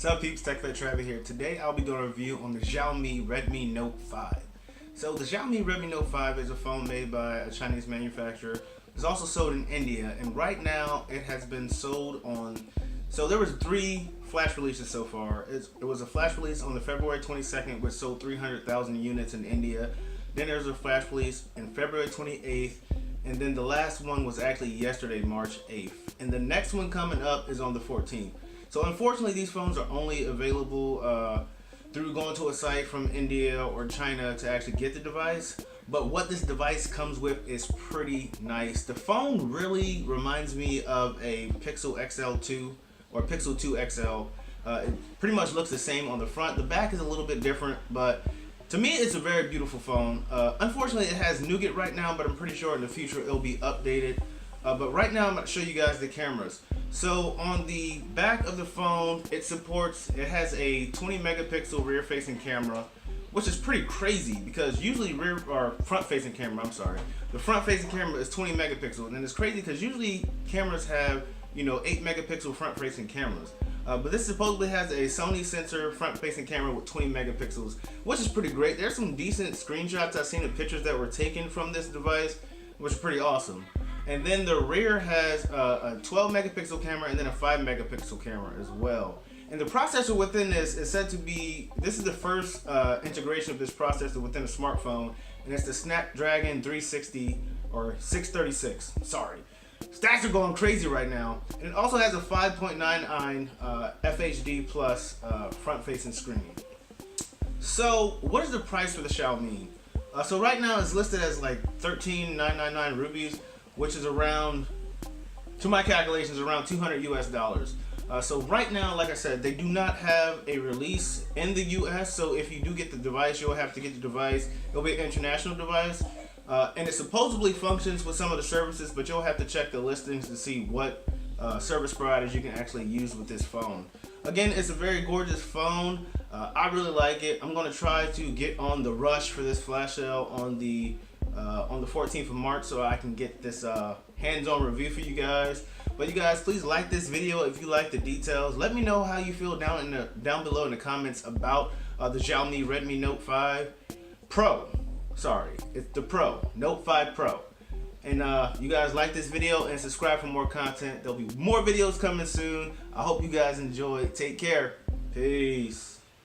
Sup Peeps, Travis here. Today I'll be doing a review on the Xiaomi Redmi Note 5. So the Xiaomi Redmi Note 5 is a phone made by a Chinese manufacturer. It's also sold in India, and right now it has been sold on, so there was 3 flash releases so far. It was a flash release on the February 22nd, which sold 300,000 units in India. Then there was a flash release in February 28th, and then the last one was actually yesterday, March 8th. And the next one coming up is on the 14th. So unfortunately, these phones are only available through going to a site from India or China to actually get the device. But what this device comes with is pretty nice. The phone really reminds me of a Pixel XL2 or Pixel 2 XL. It pretty much looks the same on the front. The back is a little bit different, but to me, it's a very beautiful phone. Unfortunately, it has Nougat right now, but I'm pretty sure in the future it'll be updated. But right now, I'm going to show you guys the cameras. So on the back of the phone, it has a 20 megapixel rear facing camera, which is pretty crazy because usually front facing camera, the front facing camera is 20 megapixels. And it's crazy because usually cameras have, 8 megapixel front facing cameras. But this supposedly has a Sony sensor front facing camera with 20 megapixels, which is pretty great. There's some decent screenshots I've seen of pictures that were taken from this device, which is pretty awesome. And then the rear has a 12 megapixel camera and then a 5 megapixel camera as well. And the processor within this is said to be, this is the first integration of this processor within a smartphone, and it's the Snapdragon 360 or 636, sorry. Stats are going crazy right now. And it also has a 5.99 FHD plus front-facing screen. So what is the price for the Xiaomi? So right now it's listed as like 13,999 rupees, which is around, to my calculations, around $200 US. So right now, like I said, they do not have a release in the US. So if you do get the device, you'll have to get the device. It'll be an international device. And it supposedly functions with some of the services, but you'll have to check the listings to see what service providers you can actually use with this phone. Again, it's a very gorgeous phone. I really like it. I'm going to try to get on the rush for this flash sale on the 14th of March so I can get this hands-on review for you guys. But you guys, please like this video if you like the details. Let me know how you feel down below in the comments about the Xiaomi Redmi Note 5 Pro. Sorry, it's the Pro, Note 5 Pro. And you guys like this video and subscribe for more content. There'll be more videos coming soon. I hope you guys enjoy. Take care. Peace.